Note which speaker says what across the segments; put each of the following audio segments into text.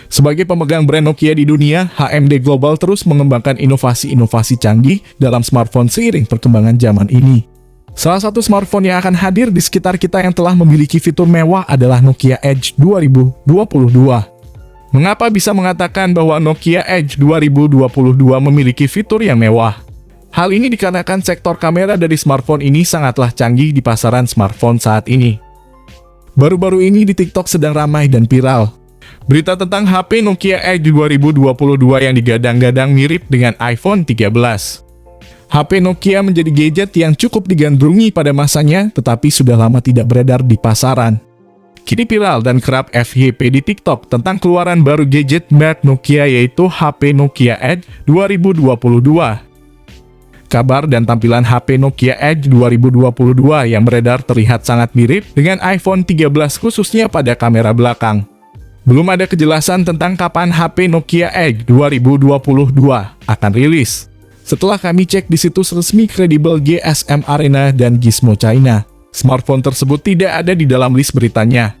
Speaker 1: Sebagai pemegang brand Nokia di dunia, HMD Global terus mengembangkan inovasi-inovasi canggih dalam smartphone seiring perkembangan zaman ini. Salah satu smartphone yang akan hadir di sekitar kita yang telah memiliki fitur mewah adalah Nokia Edge 2022. Mengapa bisa mengatakan bahwa Nokia Edge 2022 memiliki fitur yang mewah? Hal ini dikarenakan sektor kamera dari smartphone ini sangatlah canggih di pasaran smartphone saat ini. Baru-baru ini di TikTok sedang ramai dan viral. Berita tentang HP Nokia Edge 2022 yang digadang-gadang mirip dengan iPhone 13. HP Nokia menjadi gadget yang cukup digandrungi pada masanya, tetapi sudah lama tidak beredar di pasaran. Kini viral dan kerap FYP di TikTok tentang keluaran baru gadget merek Nokia yaitu HP Nokia Edge 2022. Kabar dan tampilan HP Nokia Edge 2022 yang beredar terlihat sangat mirip dengan iPhone 13 khususnya pada kamera belakang. Belum ada kejelasan tentang kapan HP Nokia Edge 2022 akan rilis. Setelah kami cek di situs resmi kredibel GSM Arena dan Gizmo China, smartphone tersebut tidak ada di dalam list beritanya.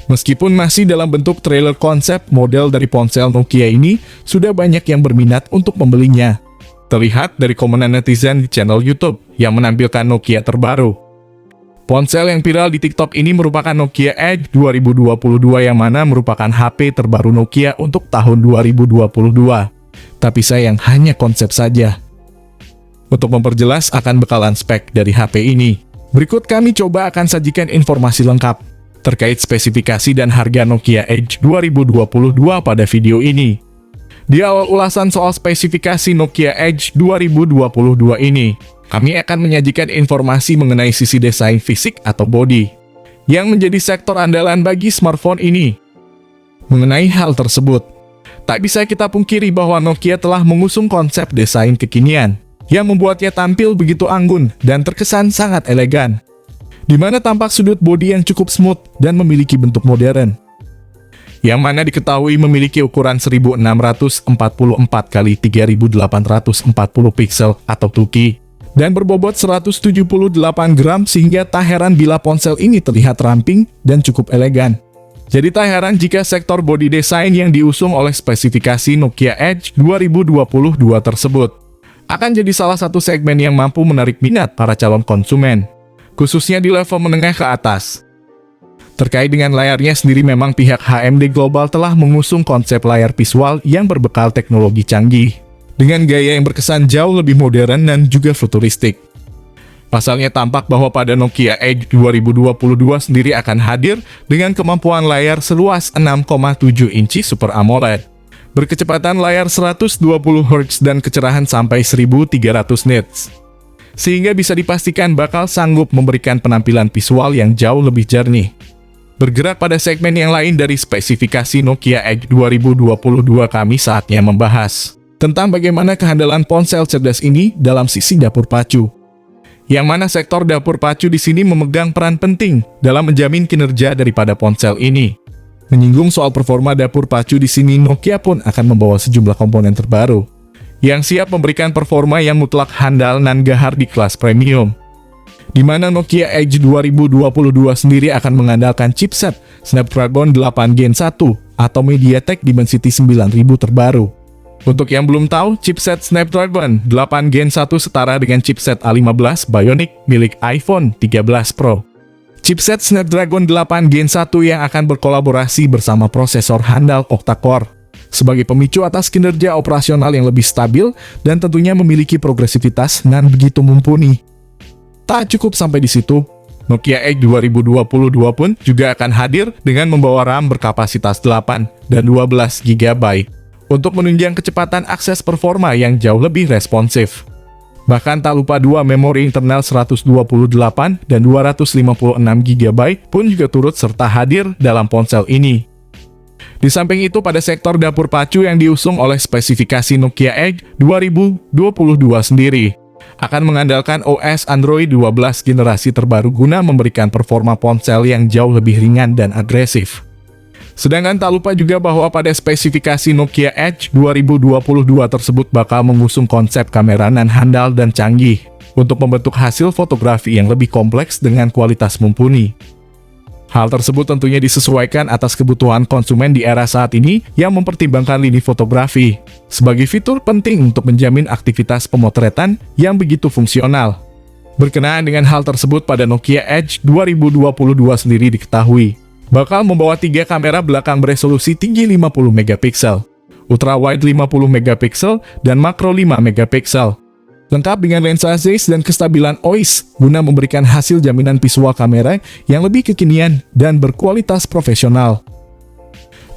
Speaker 1: Meskipun masih dalam bentuk trailer konsep, model dari ponsel Nokia ini sudah banyak yang berminat untuk membelinya. Terlihat dari komenan netizen di channel YouTube yang menampilkan Nokia terbaru. Ponsel yang viral di TikTok ini merupakan Nokia Edge 2022 yang mana merupakan HP terbaru Nokia untuk tahun 2022. Tapi sayang hanya konsep saja. Untuk memperjelas akan bekalan spek dari HP ini, berikut kami coba akan sajikan informasi lengkap terkait spesifikasi dan harga Nokia Edge 2022 pada video ini. Di awal ulasan soal spesifikasi Nokia Edge 2022 ini, kami akan menyajikan informasi mengenai sisi desain fisik atau body, yang menjadi sektor andalan bagi smartphone ini. Mengenai hal tersebut, tak bisa kita pungkiri bahwa Nokia telah mengusung konsep desain kekinian, yang membuatnya tampil begitu anggun dan terkesan sangat elegan, di mana tampak sudut body yang cukup smooth dan memiliki bentuk modern, yang mana diketahui memiliki ukuran 1644 x 3840 pixel atau 2K, dan berbobot 178 gram sehingga tak heran bila ponsel ini terlihat ramping dan cukup elegan. Jadi tak heran jika sektor body design yang diusung oleh spesifikasi Nokia Edge 2022 tersebut akan jadi salah satu segmen yang mampu menarik minat para calon konsumen, khususnya di level menengah ke atas. Terkait dengan layarnya sendiri, memang pihak HMD Global telah mengusung konsep layar visual yang berbekal teknologi canggih, dengan gaya yang berkesan jauh lebih modern dan juga futuristik. Pasalnya tampak bahwa pada Nokia Edge 2022 sendiri akan hadir dengan kemampuan layar seluas 6,7 inci Super AMOLED, berkecepatan layar 120 Hz dan kecerahan sampai 1300 nits, sehingga bisa dipastikan bakal sanggup memberikan penampilan visual yang jauh lebih jernih. Bergerak pada segmen yang lain dari spesifikasi Nokia Edge 2022, kami saatnya membahas tentang bagaimana kehandalan ponsel cerdas ini dalam sisi dapur pacu. Yang mana sektor dapur pacu di sini memegang peran penting dalam menjamin kinerja daripada ponsel ini. Menyinggung soal performa dapur pacu di sini, Nokia pun akan membawa sejumlah komponen terbaru yang siap memberikan performa yang mutlak handal dan gahar di kelas premium. Di mana Nokia Edge 2022 sendiri akan mengandalkan chipset Snapdragon 8 Gen 1 atau MediaTek Dimensity 9000 terbaru. Untuk yang belum tahu, chipset Snapdragon 8 Gen 1 setara dengan chipset A15 Bionic milik iPhone 13 Pro. Chipset Snapdragon 8 Gen 1 yang akan berkolaborasi bersama prosesor handal octa-core sebagai pemicu atas kinerja operasional yang lebih stabil dan tentunya memiliki progresivitas dan begitu mumpuni. Tak cukup sampai di situ, Nokia Edge 2022 pun juga akan hadir dengan membawa RAM berkapasitas 8 dan 12 GB untuk menunjang kecepatan akses performa yang jauh lebih responsif. Bahkan tak lupa dua memori internal 128 dan 256 GB pun juga turut serta hadir dalam ponsel ini. Di samping itu, pada sektor dapur pacu yang diusung oleh spesifikasi Nokia Edge 2022 sendiri akan mengandalkan OS Android 12 generasi terbaru guna memberikan performa ponsel yang jauh lebih ringan dan agresif. Sedangkan tak lupa juga bahwa pada spesifikasi Nokia Edge 2022 tersebut bakal mengusung konsep kamera nan handal dan canggih untuk membentuk hasil fotografi yang lebih kompleks dengan kualitas mumpuni. Hal tersebut tentunya disesuaikan atas kebutuhan konsumen di era saat ini yang mempertimbangkan lini fotografi sebagai fitur penting untuk menjamin aktivitas pemotretan yang begitu fungsional. Berkenaan dengan hal tersebut, pada Nokia Edge 2022 sendiri diketahui bakal membawa 3 kamera belakang beresolusi tinggi 50 megapiksel, ultra wide 50 megapiksel, dan makro 5 megapiksel. Lengkap dengan lensa Zeiss dan kestabilan OIS guna memberikan hasil jaminan visual kamera yang lebih kekinian dan berkualitas profesional.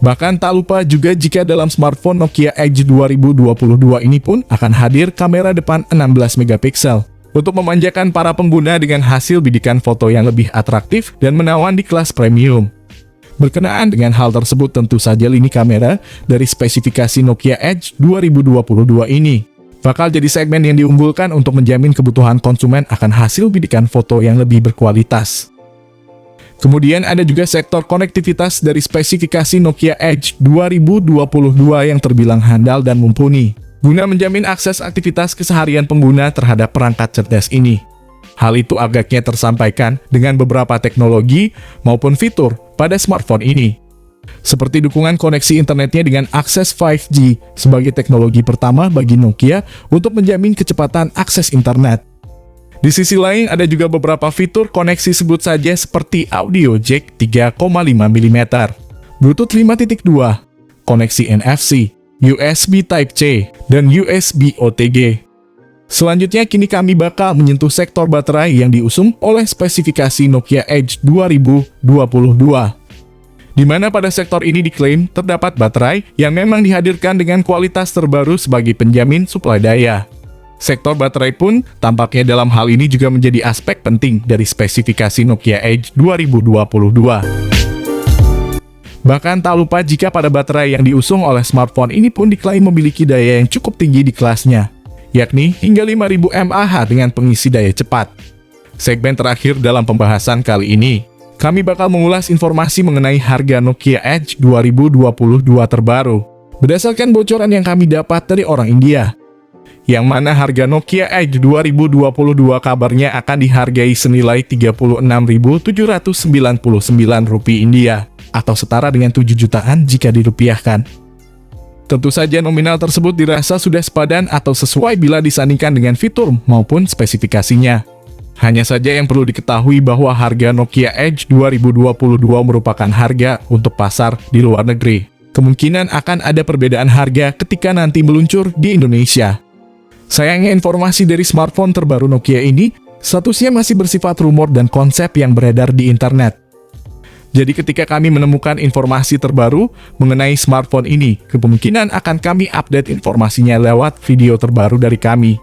Speaker 1: Bahkan tak lupa juga jika dalam smartphone Nokia Edge 2022 ini pun akan hadir kamera depan 16 megapiksel untuk memanjakan para pengguna dengan hasil bidikan foto yang lebih atraktif dan menawan di kelas premium. Berkenaan dengan hal tersebut, tentu saja lini kamera dari spesifikasi Nokia Edge 2022 ini bakal jadi segmen yang diunggulkan untuk menjamin kebutuhan konsumen akan hasil bidikan foto yang lebih berkualitas. Kemudian ada juga sektor konektivitas dari spesifikasi Nokia Edge 2022 yang terbilang handal dan mumpuni guna menjamin akses aktivitas keseharian pengguna terhadap perangkat cerdas ini. Hal itu agaknya tersampaikan dengan beberapa teknologi maupun fitur pada smartphone ini, seperti dukungan koneksi internetnya dengan akses 5G sebagai teknologi pertama bagi Nokia untuk menjamin kecepatan akses internet. Di sisi lain, ada juga beberapa fitur koneksi sebut saja seperti audio jack 3,5 mm, Bluetooth 5.2, koneksi NFC, USB Type-C, dan USB OTG. Selanjutnya, kini kami bakal menyentuh sektor baterai yang diusung oleh spesifikasi Nokia Edge 2022. Di mana pada sektor ini diklaim terdapat baterai yang memang dihadirkan dengan kualitas terbaru sebagai penjamin suplai daya. Sektor baterai pun tampaknya dalam hal ini juga menjadi aspek penting dari spesifikasi Nokia Edge 2022. Bahkan tak lupa jika pada baterai yang diusung oleh smartphone ini pun diklaim memiliki daya yang cukup tinggi di kelasnya, yakni hingga 5000 mAh dengan pengisi daya cepat. Segmen terakhir dalam pembahasan kali ini, kami bakal mengulas informasi mengenai harga Nokia Edge 2022 terbaru berdasarkan bocoran yang kami dapat dari orang India, yang mana harga Nokia Edge 2022 kabarnya akan dihargai senilai Rp36.799 India atau setara dengan 7 jutaan jika dirupiahkan. Tentu saja nominal tersebut dirasa sudah sepadan atau sesuai bila disandingkan dengan fitur maupun spesifikasinya. Hanya saja yang perlu diketahui bahwa harga Nokia Edge 2022 merupakan harga untuk pasar di luar negeri. Kemungkinan akan ada perbedaan harga ketika nanti meluncur di Indonesia. Sayangnya informasi dari smartphone terbaru Nokia ini statusnya masih bersifat rumor dan konsep yang beredar di internet. Jadi ketika kami menemukan informasi terbaru mengenai smartphone ini, kemungkinan akan kami update informasinya lewat video terbaru dari kami.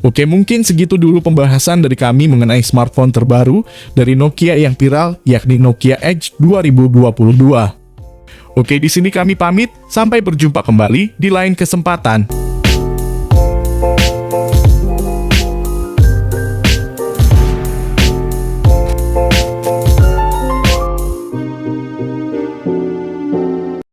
Speaker 1: Oke, mungkin segitu dulu pembahasan dari kami mengenai smartphone terbaru dari Nokia yang viral, yakni Nokia Edge 2022. Oke, di sini kami pamit, sampai berjumpa kembali di lain kesempatan.